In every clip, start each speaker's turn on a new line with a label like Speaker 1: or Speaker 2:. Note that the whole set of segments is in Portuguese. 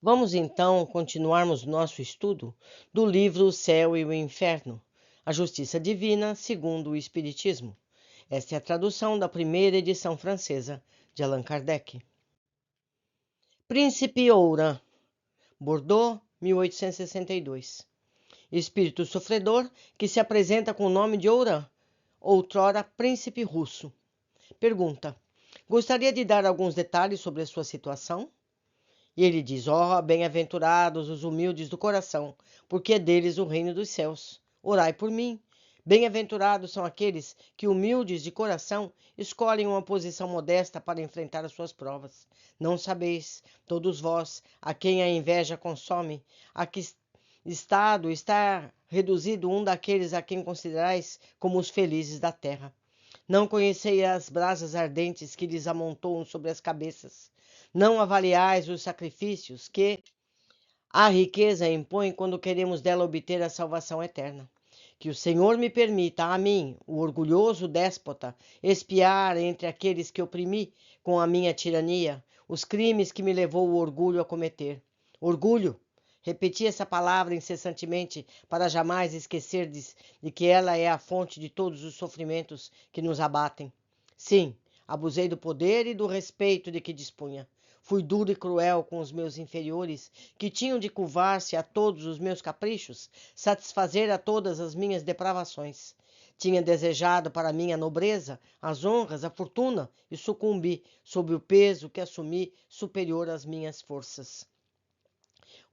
Speaker 1: Vamos então continuarmos nosso estudo do livro O Céu e o Inferno, a Justiça Divina segundo o Espiritismo. Esta é a tradução da primeira edição francesa de Allan Kardec. Príncipe Oura, Bordeaux, 1862. Espírito sofredor que se apresenta com o nome de Oura, outrora príncipe russo. Pergunta: gostaria de dar alguns detalhes sobre a sua situação? E ele diz: ó, bem-aventurados os humildes do coração, porque é deles o reino dos céus. Orai por mim. Bem-aventurados são aqueles que, humildes de coração, escolhem uma posição modesta para enfrentar as suas provas. Não sabeis, todos vós, a quem a inveja consome, a que estado está reduzido um daqueles a quem considerais como os felizes da terra. Não conheceis as brasas ardentes que lhes amontoam sobre as cabeças. Não avaliais os sacrifícios que a riqueza impõe quando queremos dela obter a salvação eterna. Que o Senhor me permita, a mim, o orgulhoso déspota, espiar entre aqueles que oprimi com a minha tirania os crimes que me levou o orgulho a cometer. Orgulho! Repeti essa palavra incessantemente para jamais esquecerdes de que ela é a fonte de todos os sofrimentos que nos abatem. Sim, abusei do poder e do respeito de que dispunha. Fui duro e cruel com os meus inferiores, que tinham de curvar-se a todos os meus caprichos, satisfazer a todas as minhas depravações. Tinha desejado para mim a nobreza, as honras, a fortuna, e sucumbi sob o peso que assumi superior às minhas forças.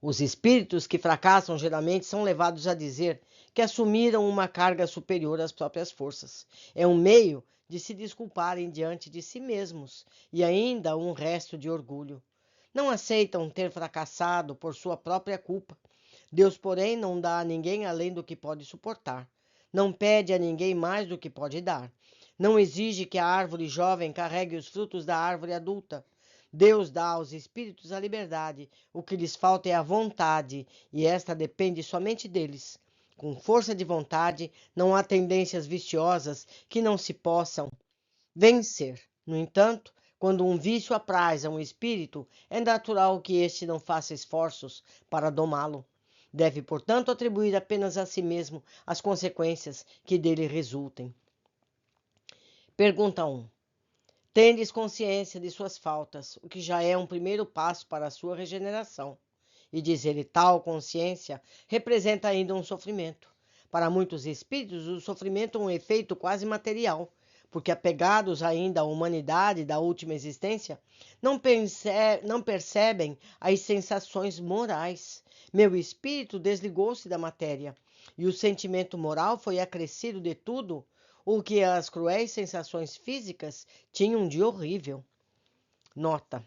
Speaker 1: Os espíritos que fracassam geralmente são levados a dizer que assumiram uma carga superior às próprias forças. É um meio de se desculparem diante de si mesmos e ainda um resto de orgulho. Não aceitam ter fracassado por sua própria culpa. Deus, porém, não dá a ninguém além do que pode suportar. Não pede a ninguém mais do que pode dar. Não exige que a árvore jovem carregue os frutos da árvore adulta. Deus dá aos espíritos a liberdade, o que lhes falta é a vontade, e esta depende somente deles. Com força de vontade, não há tendências viciosas que não se possam vencer. No entanto, quando um vício apraz a um espírito, é natural que este não faça esforços para domá-lo. Deve, portanto, atribuir apenas a si mesmo as consequências que dele resultem. Pergunta 1. Tendes consciência de suas faltas, o que já é um primeiro passo para a sua regeneração. E diz ele, tal consciência representa ainda um sofrimento. Para muitos espíritos, o sofrimento é um efeito quase material, porque apegados ainda à humanidade da última existência, não percebem as sensações morais. Meu espírito desligou-se da matéria, e o sentimento moral foi acrescido de tudo o que as cruéis sensações físicas tinham de horrível. Nota: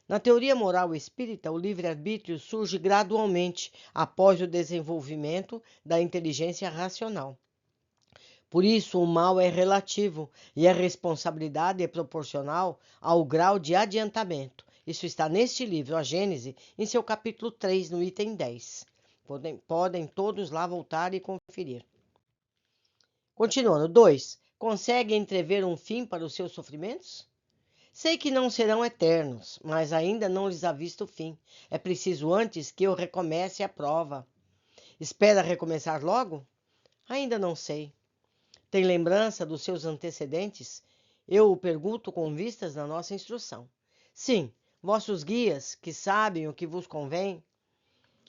Speaker 1: na teoria moral espírita, o livre-arbítrio surge gradualmente após o desenvolvimento da inteligência racional. Por isso, o mal é relativo e a responsabilidade é proporcional ao grau de adiantamento. Isso está neste livro, A Gênese, em seu capítulo 3, no item 10. Podem todos lá voltar e conferir. Continuando, 2. Consegue entrever um fim para os seus sofrimentos? Sei que não serão eternos, mas ainda não lhes avisto o fim. É preciso antes que eu recomece a prova. Espera recomeçar logo? Ainda não sei. Tem lembrança dos seus antecedentes? Eu o pergunto com vistas na nossa instrução. Sim, vossos guias, que sabem o que vos convém,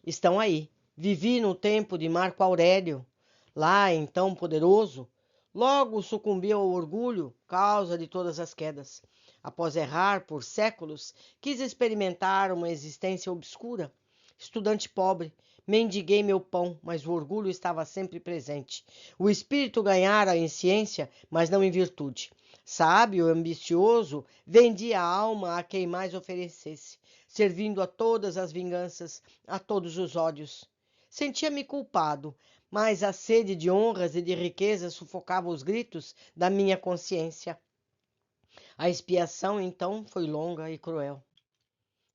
Speaker 1: estão aí. Vivi no tempo de Marco Aurélio. Lá, então poderoso, logo sucumbiu ao orgulho, causa de todas as quedas. Após errar por séculos, quis experimentar uma existência obscura. Estudante pobre, mendiguei meu pão, mas o orgulho estava sempre presente. O espírito ganhara em ciência, mas não em virtude. Sábio, ambicioso, vendia a alma a quem mais oferecesse, servindo a todas as vinganças, a todos os ódios. Sentia-me culpado, mas a sede de honras e de riquezas sufocava os gritos da minha consciência. A expiação, então, foi longa e cruel.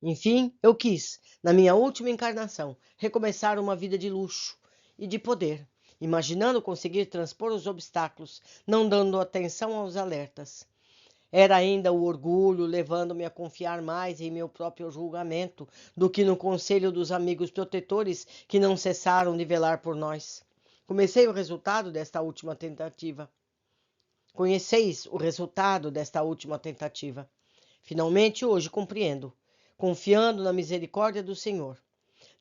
Speaker 1: Enfim, eu quis, na minha última encarnação, recomeçar uma vida de luxo e de poder, imaginando conseguir transpor os obstáculos, não dando atenção aos alertas. Era ainda o orgulho levando-me a confiar mais em meu próprio julgamento do que no conselho dos amigos protetores que não cessaram de velar por nós. Comecei o resultado desta última tentativa. Conheceis o resultado desta última tentativa. Finalmente, hoje compreendo, confiando na misericórdia do Senhor.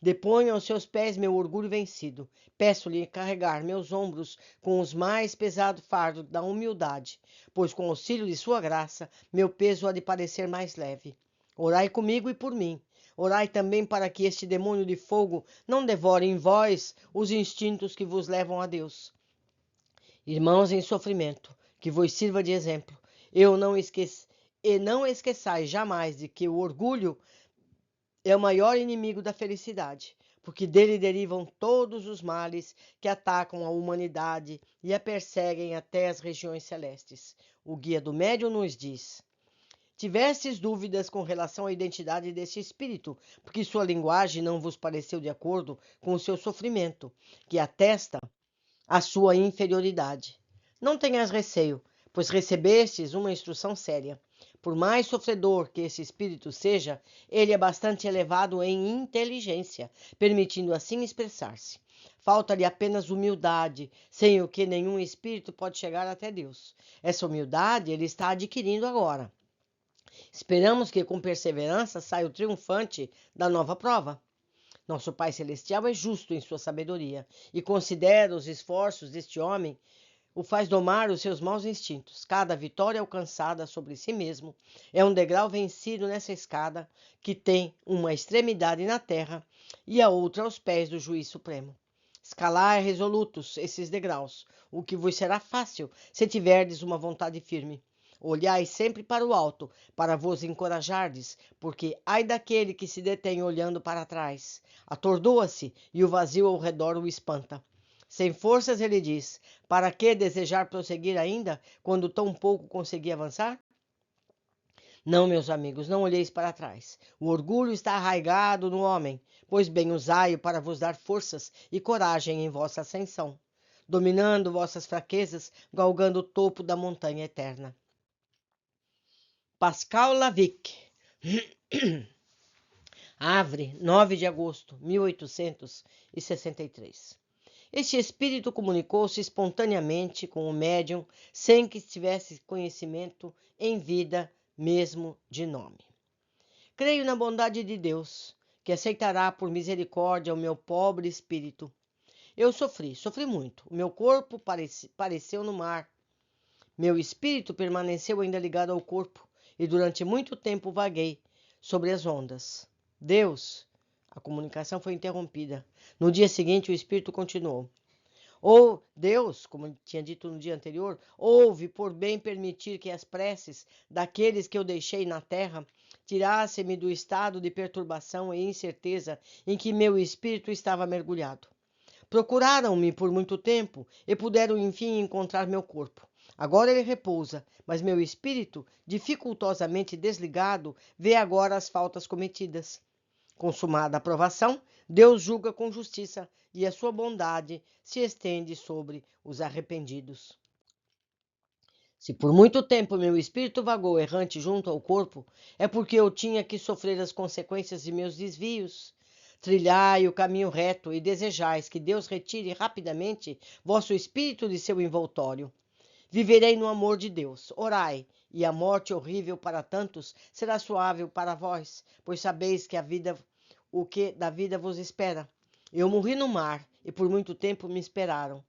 Speaker 1: Deponho aos seus pés meu orgulho vencido. Peço-lhe carregar meus ombros com os mais pesados fardos da humildade, pois com o auxílio de sua graça, meu peso há de parecer mais leve. Orai comigo e por mim. Orai também para que este demônio de fogo não devore em vós os instintos que vos levam a Deus. Irmãos em sofrimento, que vos sirva de exemplo. E não esqueçais jamais de que o orgulho é o maior inimigo da felicidade, porque dele derivam todos os males que atacam a humanidade e a perseguem até as regiões celestes. O Guia do Médium nos diz: tivestes dúvidas com relação à identidade desse espírito, porque sua linguagem não vos pareceu de acordo com o seu sofrimento, que atesta a sua inferioridade. Não tenhas receio, pois recebestes uma instrução séria. Por mais sofredor que esse espírito seja, ele é bastante elevado em inteligência, permitindo assim expressar-se. Falta-lhe apenas humildade, sem o que nenhum espírito pode chegar até Deus. Essa humildade ele está adquirindo agora. Esperamos que com perseverança saia o triunfante da nova prova. Nosso Pai Celestial é justo em sua sabedoria e considera os esforços deste homem, o faz domar os seus maus instintos. Cada vitória alcançada sobre si mesmo é um degrau vencido nessa escada que tem uma extremidade na terra e a outra aos pés do Juiz Supremo. Escalai resolutos esses degraus, o que vos será fácil se tiverdes uma vontade firme. Olhai sempre para o alto, para vos encorajardes, porque ai daquele que se detém olhando para trás. Atordoa-se e o vazio ao redor o espanta. Sem forças, ele diz: para que desejar prosseguir ainda, quando tão pouco consegui avançar? Não, meus amigos, não olheis para trás. O orgulho está arraigado no homem. Pois bem, usai-o para vos dar forças e coragem em vossa ascensão, dominando vossas fraquezas, galgando o topo da montanha eterna. Pascal Lavic, Havre, 9 de agosto, 1863. Este espírito comunicou-se espontaneamente com o médium, sem que tivesse conhecimento em vida mesmo de nome. Creio na bondade de Deus, que aceitará por misericórdia o meu pobre espírito. Eu sofri muito. O meu corpo pareceu no mar. Meu espírito permaneceu ainda ligado ao corpo, e durante muito tempo vaguei sobre as ondas. Deus, a comunicação foi interrompida. No dia seguinte, o espírito continuou. Ou Deus, como tinha dito no dia anterior, houve por bem permitir que as preces daqueles que eu deixei na terra tirassem-me do estado de perturbação e incerteza em que meu espírito estava mergulhado. Procuraram-me por muito tempo e puderam enfim encontrar meu corpo. Agora ele repousa, mas meu espírito, dificultosamente desligado, vê agora as faltas cometidas. Consumada a provação, Deus julga com justiça e a sua bondade se estende sobre os arrependidos. Se por muito tempo meu espírito vagou errante junto ao corpo, é porque eu tinha que sofrer as consequências de meus desvios. Trilhai o caminho reto e desejais que Deus retire rapidamente vosso espírito de seu envoltório. Viverei no amor de Deus. Orai, e a morte horrível para tantos será suave para vós, pois sabeis que o que da vida vos espera. Eu morri no mar, e por muito tempo me esperaram.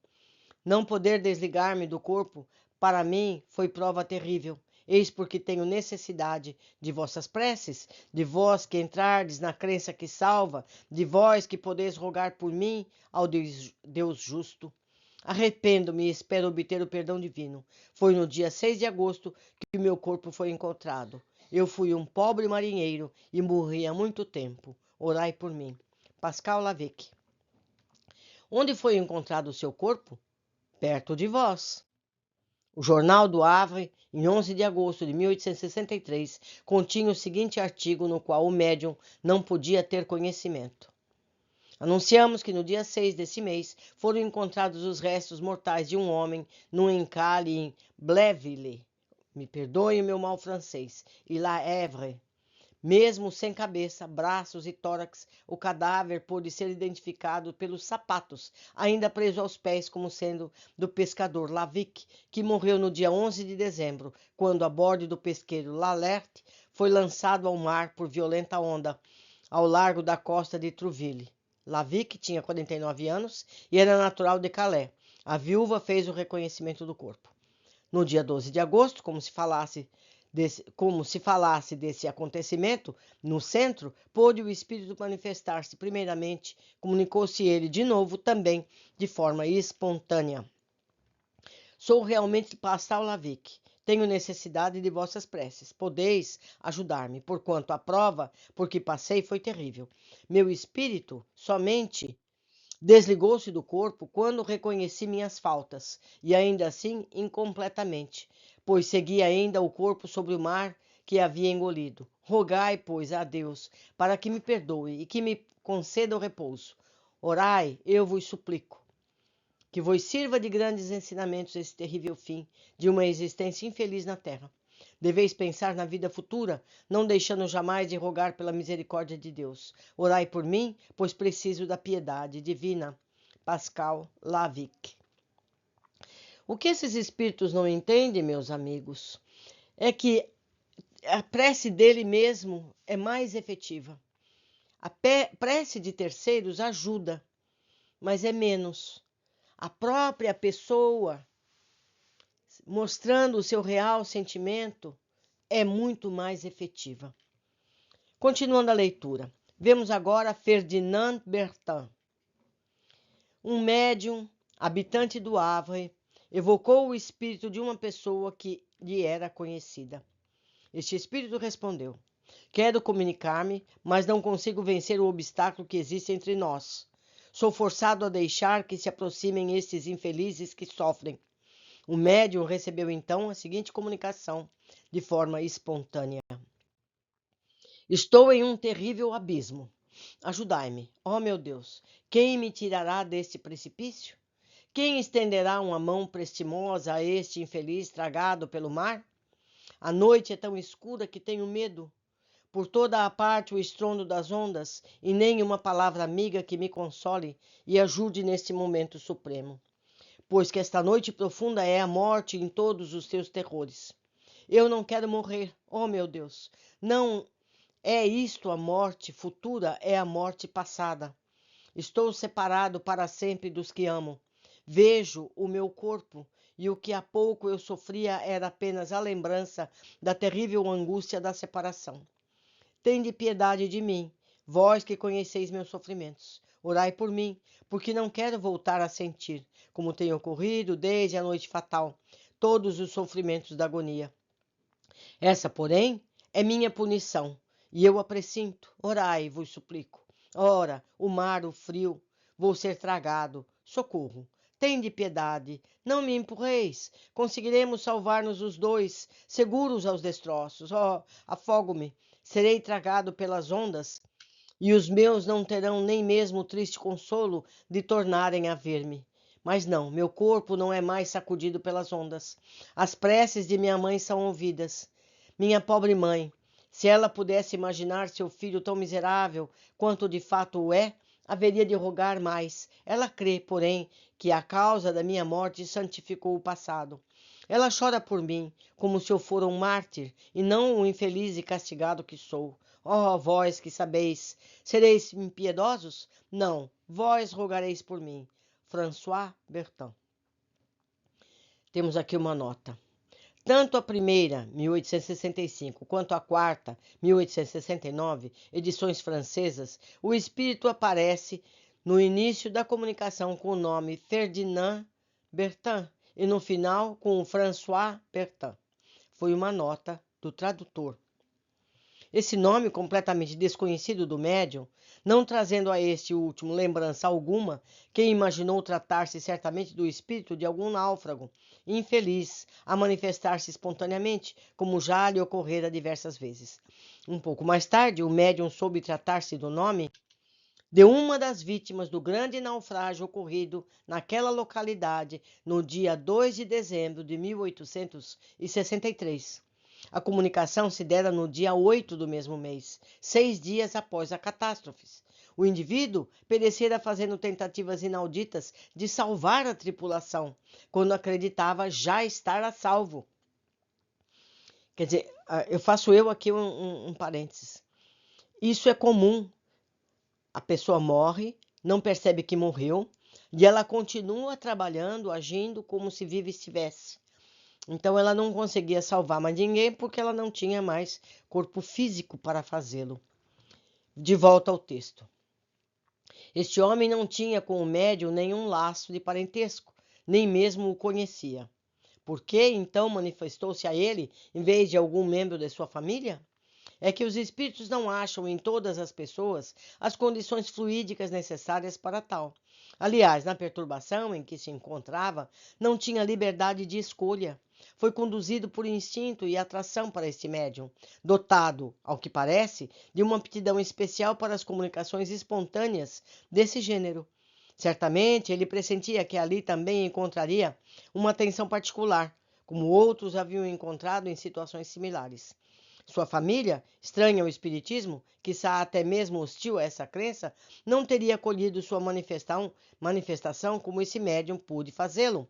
Speaker 1: Não poder desligar-me do corpo, para mim, foi prova terrível. Eis porque tenho necessidade de vossas preces, de vós que entrardes na crença que salva, de vós que podeis rogar por mim ao Deus justo. Arrependo-me e espero obter o perdão divino. Foi no dia 6 de agosto que o meu corpo foi encontrado. Eu fui um pobre marinheiro e morri há muito tempo. Orai por mim. Pascal Lavic. Onde foi encontrado o seu corpo? Perto de vós. O Jornal do Havre, em 11 de agosto de 1863, continha o seguinte artigo no qual o médium não podia ter conhecimento. Anunciamos que no dia 6 desse mês foram encontrados os restos mortais de um homem num encalhe em Blainville, Me perdoe o meu mal francês. Il a Èvre. Mesmo sem cabeça, braços e tórax, o cadáver pôde ser identificado pelos sapatos, ainda preso aos pés, como sendo do pescador Lavic, que morreu no dia 11 de dezembro, quando, a bordo do pesqueiro L'Alert, foi lançado ao mar por violenta onda, ao largo da costa de Trouville. Lavic tinha 49 anos e era natural de Calais. A viúva fez o reconhecimento do corpo. No dia 12 de agosto, como se falasse desse acontecimento, no centro, pôde o espírito manifestar-se primeiramente, comunicou-se ele de novo também, de forma espontânea. Sou realmente Pascal Lavic. Tenho necessidade de vossas preces. Podeis ajudar-me, porquanto a prova por que passei foi terrível. Meu espírito somente desligou-se do corpo quando reconheci minhas faltas, e ainda assim incompletamente, pois seguia ainda o corpo sobre o mar que havia engolido. Rogai, pois, a Deus para que me perdoe e que me conceda o repouso. Orai, eu vos suplico, que vos sirva de grandes ensinamentos esse terrível fim de uma existência infeliz na terra. Deveis pensar na vida futura, não deixando jamais de rogar pela misericórdia de Deus. Orai por mim, pois preciso da piedade divina. Pascal Lavic. O que esses espíritos não entendem, meus amigos, é que a prece dele mesmo é mais efetiva. A prece de terceiros ajuda, mas é menos. A própria pessoa, mostrando o seu real sentimento, é muito mais efetiva. Continuando a leitura, vemos agora Ferdinand Bertin. Um médium, habitante do Havre, evocou o espírito de uma pessoa que lhe era conhecida. Este espírito respondeu: quero comunicar-me, mas não consigo vencer o obstáculo que existe entre nós. Sou forçado a deixar que se aproximem estes infelizes que sofrem. O médium recebeu então a seguinte comunicação, de forma espontânea: estou em um terrível abismo. Ajudai-me, ó meu Deus. Quem me tirará deste precipício? Quem estenderá uma mão prestimosa a este infeliz tragado pelo mar? A noite é tão escura que tenho medo. Por toda a parte o estrondo das ondas, e nem uma palavra amiga que me console e ajude neste momento supremo. Pois que esta noite profunda é a morte em todos os seus terrores. Eu não quero morrer, ó meu Deus. Não é isto a morte futura, é a morte passada. Estou separado para sempre dos que amo. Vejo o meu corpo, e o que há pouco eu sofria era apenas a lembrança da terrível angústia da separação. Tende piedade de mim, vós que conheceis meus sofrimentos. Orai por mim, porque não quero voltar a sentir, como tem ocorrido desde a noite fatal, todos os sofrimentos da agonia. Essa, porém, é minha punição, e eu a presinto. Orai, vos suplico. Ora, o mar, o frio, vou ser tragado. Socorro. Tende piedade, não me empurreis. Conseguiremos salvar-nos os dois, seguros aos destroços. Oh, afogo-me. Serei tragado pelas ondas, e os meus não terão nem mesmo o triste consolo de tornarem a ver-me. Mas não, meu corpo não é mais sacudido pelas ondas. As preces de minha mãe são ouvidas. Minha pobre mãe, se ela pudesse imaginar seu filho tão miserável quanto de fato o é, haveria de rogar mais. Ela crê, porém, que a causa da minha morte santificou o passado. Ela chora por mim, como se eu fora um mártir, e não o infeliz e castigado que sou. Ó, vós que sabeis, sereis impiedosos? Não, vós rogareis por mim. François Bertin. Temos aqui uma nota. Tanto a primeira, 1865, quanto a quarta, 1869, edições francesas, o espírito aparece no início da comunicação com o nome Ferdinand Bertin e no final com o François Bertin. Foi uma nota do tradutor. Esse nome completamente desconhecido do médium, não trazendo a este último lembrança alguma, quem imaginou tratar-se certamente do espírito de algum náufrago, infeliz, a manifestar-se espontaneamente, como já lhe ocorrera diversas vezes. Um pouco mais tarde, o médium soube tratar-se do nome de uma das vítimas do grande naufrágio ocorrido naquela localidade no dia 2 de dezembro de 1863. A comunicação se dera no dia 8 do mesmo mês, 6 dias após a catástrofe. O indivíduo perecera fazendo tentativas inauditas de salvar a tripulação, quando acreditava já estar a salvo. Quer dizer, eu faço aqui um parênteses. Isso é comum. A pessoa morre, não percebe que morreu, e ela continua trabalhando, agindo como se viva estivesse. Então ela não conseguia salvar mais ninguém porque ela não tinha mais corpo físico para fazê-lo. De volta ao texto. Este homem não tinha com o médium nenhum laço de parentesco, nem mesmo o conhecia. Por que então manifestou-se a ele em vez de algum membro de sua família? É que os espíritos não acham em todas as pessoas as condições fluídicas necessárias para tal. Aliás, na perturbação em que se encontrava, não tinha liberdade de escolha. Foi conduzido por instinto e atração para este médium, dotado, ao que parece, de uma aptidão especial para as comunicações espontâneas desse gênero. Certamente ele pressentia que ali também encontraria uma atenção particular, como outros haviam encontrado em situações similares. Sua família, estranha ao espiritismo, quiçá até mesmo hostil a essa crença, não teria acolhido sua manifestação como esse médium pôde fazê-lo.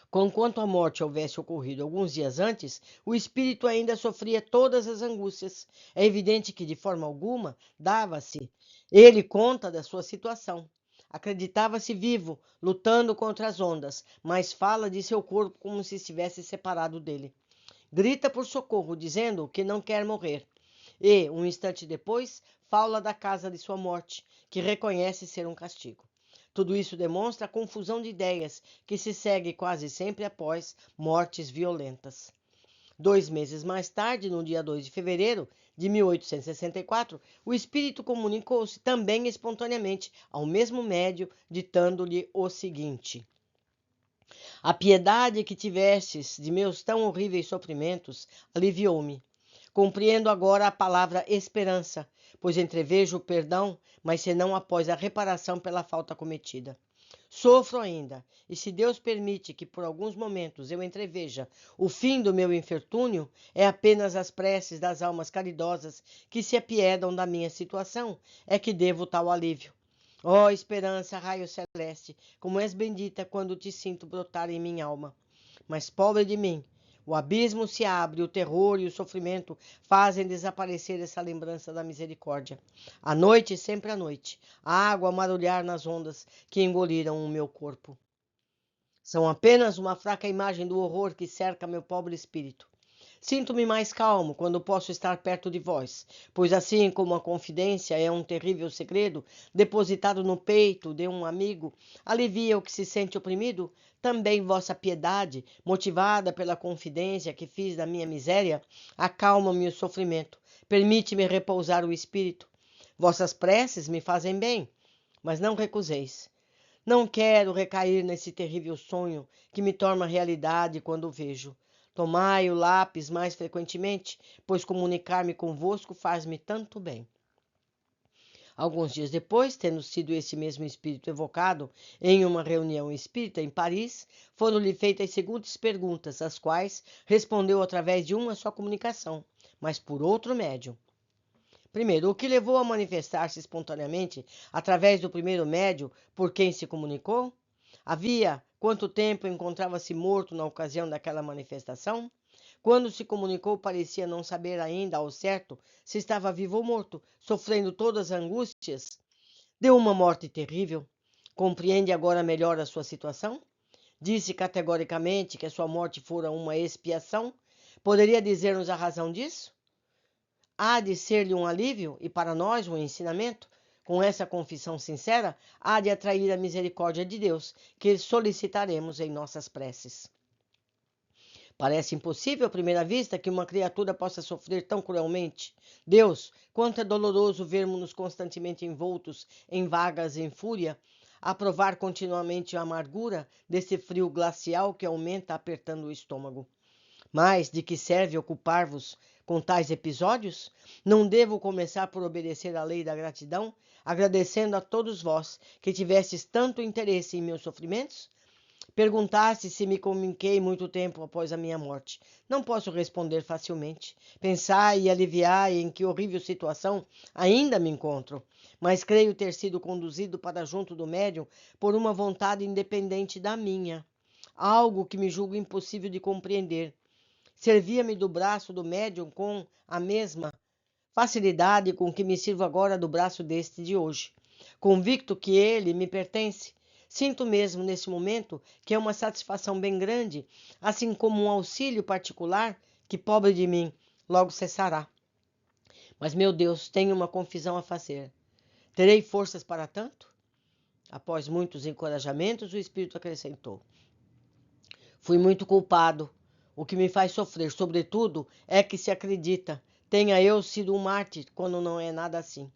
Speaker 1: Conquanto a morte houvesse ocorrido alguns dias antes, o espírito ainda sofria todas as angústias. É evidente que, de forma alguma, dava-se ele conta da sua situação. Acreditava-se vivo, lutando contra as ondas, mas fala de seu corpo como se estivesse separado dele. Grita por socorro, dizendo que não quer morrer. E, um instante depois, fala da casa de sua morte, que reconhece ser um castigo. Tudo isso demonstra a confusão de ideias que se segue quase sempre após mortes violentas. 2 meses mais tarde, no dia 2 de fevereiro de 1864, o espírito comunicou-se também espontaneamente ao mesmo médium, ditando-lhe o seguinte: a piedade que tivestes de meus tão horríveis sofrimentos aliviou-me. Compreendo agora a palavra esperança, pois entrevejo o perdão, mas senão após a reparação pela falta cometida. Sofro ainda, e se Deus permite que por alguns momentos eu entreveja o fim do meu infortúnio, é apenas as preces das almas caridosas que se apiedam da minha situação, é que devo tal alívio. Ó esperança, raio celeste, como és bendita quando te sinto brotar em minha alma. Mas pobre de mim, o abismo se abre, o terror e o sofrimento fazem desaparecer essa lembrança da misericórdia. À noite, sempre à noite, a água a marulhar nas ondas que engoliram o meu corpo. São apenas uma fraca imagem do horror que cerca meu pobre espírito. Sinto-me mais calmo quando posso estar perto de vós, pois assim como a confidência é um terrível segredo depositado no peito de um amigo, alivia o que se sente oprimido, também vossa piedade, motivada pela confidência que fiz da minha miséria, acalma-me o sofrimento, permite-me repousar o espírito. Vossas preces me fazem bem, mas não recuseis. Não quero recair nesse terrível sonho que me torna realidade quando o vejo. Tomai o lápis mais frequentemente, pois comunicar-me convosco faz-me tanto bem. Alguns dias depois, tendo sido esse mesmo espírito evocado em uma reunião espírita em Paris, foram-lhe feitas as seguintes perguntas, as quais respondeu através de uma só comunicação, mas por outro médium. Primeiro, o que levou a manifestar-se espontaneamente através do primeiro médium por quem se comunicou? Havia quanto tempo encontrava-se morto na ocasião daquela manifestação? Quando se comunicou, parecia não saber ainda ao certo se estava vivo ou morto, sofrendo todas as angústias de uma morte terrível. Compreende agora melhor a sua situação? Disse categoricamente que a sua morte fora uma expiação? Poderia dizer-nos a razão disso? Há de ser-lhe um alívio e para nós um ensinamento? Com essa confissão sincera, há de atrair a misericórdia de Deus, que solicitaremos em nossas preces. Parece impossível à primeira vista que uma criatura possa sofrer tão cruelmente. Deus, quanto é doloroso vermos-nos constantemente envoltos em vagas em fúria, a provar continuamente a amargura desse frio glacial que aumenta apertando o estômago. Mas de que serve ocupar-vos com tais episódios? Não devo começar por obedecer à lei da gratidão, agradecendo a todos vós que tivestes tanto interesse em meus sofrimentos? Perguntaste se me comuniquei muito tempo após a minha morte. Não posso responder facilmente. Pensai e aliviai em que horrível situação ainda me encontro, mas creio ter sido conduzido para junto do médium por uma vontade independente da minha, algo que me julgo impossível de compreender. Servia-me do braço do médium com a mesma facilidade com que me sirvo agora do braço deste de hoje. Convicto que ele me pertence, sinto mesmo nesse momento que é uma satisfação bem grande, assim como um auxílio particular que, pobre de mim, logo cessará. Mas, meu Deus, tenho uma confissão a fazer. Terei forças para tanto? Após muitos encorajamentos, o Espírito acrescentou: fui muito culpado. O que me faz sofrer, sobretudo, é que se acredita tenha eu sido um mártir, quando não é nada assim.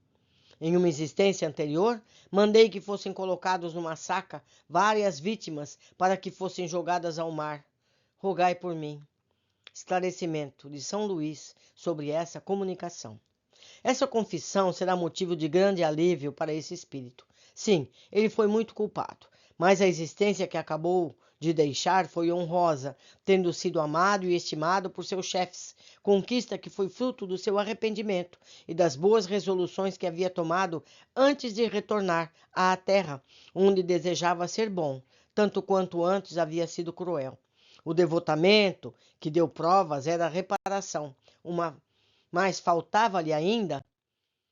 Speaker 1: Em uma existência anterior, mandei que fossem colocados numa saca várias vítimas para que fossem jogadas ao mar. Rogai por mim. Esclarecimento de São Luís sobre essa comunicação. Essa confissão será motivo de grande alívio para esse espírito. Sim, ele foi muito culpado, mas a existência que acabou de deixar foi honrosa, tendo sido amado e estimado por seus chefes, conquista que foi fruto do seu arrependimento e das boas resoluções que havia tomado antes de retornar à terra, onde desejava ser bom, tanto quanto antes havia sido cruel. O devotamento que deu provas era a reparação, mas faltava-lhe ainda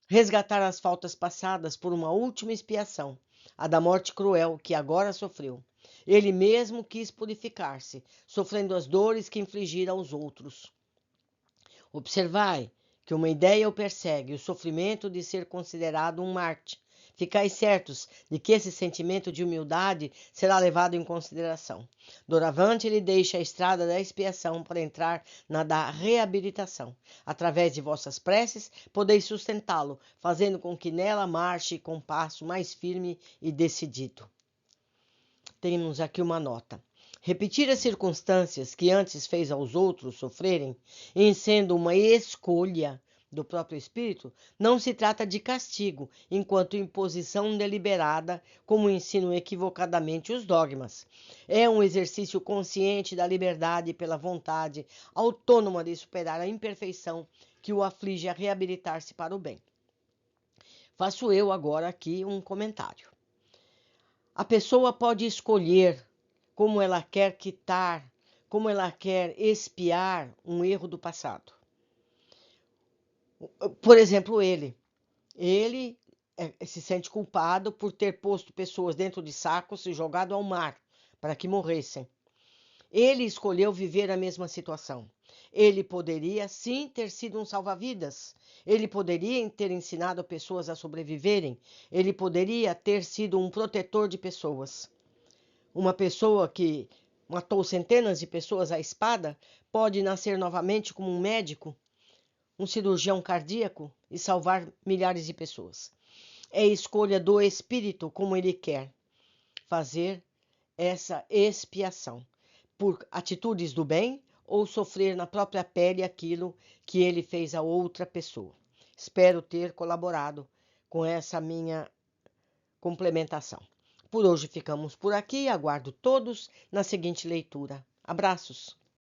Speaker 1: resgatar as faltas passadas por uma última expiação, a da morte cruel que agora sofreu. Ele mesmo quis purificar-se, sofrendo as dores que infligira aos outros. Observai que uma ideia o persegue, o sofrimento de ser considerado um mártir. Ficai certos de que esse sentimento de humildade será levado em consideração. Doravante ele deixa a estrada da expiação para entrar na da reabilitação. Através de vossas preces, podeis sustentá-lo, fazendo com que nela marche com passo mais firme e decidido. Temos aqui uma nota. Repetir as circunstâncias que antes fez aos outros sofrerem, em sendo uma escolha do próprio espírito, não se trata de castigo, enquanto imposição deliberada, como ensinam equivocadamente os dogmas. É um exercício consciente da liberdade pela vontade autônoma de superar a imperfeição que o aflige a reabilitar-se para o bem. Faço eu agora aqui um comentário. A pessoa pode escolher como ela quer quitar, como ela quer expiar um erro do passado. Por exemplo, ele se sente culpado por ter posto pessoas dentro de sacos e jogado ao mar para que morressem. Ele escolheu viver a mesma situação. Ele poderia, sim, ter sido um salva-vidas. Ele poderia ter ensinado pessoas a sobreviverem. Ele poderia ter sido um protetor de pessoas. Uma pessoa que matou centenas de pessoas à espada pode nascer novamente como um médico, um cirurgião cardíaco e salvar milhares de pessoas. É escolha do espírito como ele quer fazer essa expiação, por atitudes do bem ou sofrer na própria pele aquilo que ele fez a outra pessoa. Espero ter colaborado com essa minha complementação. Por hoje ficamos por aqui. Aguardo todos na seguinte leitura. Abraços!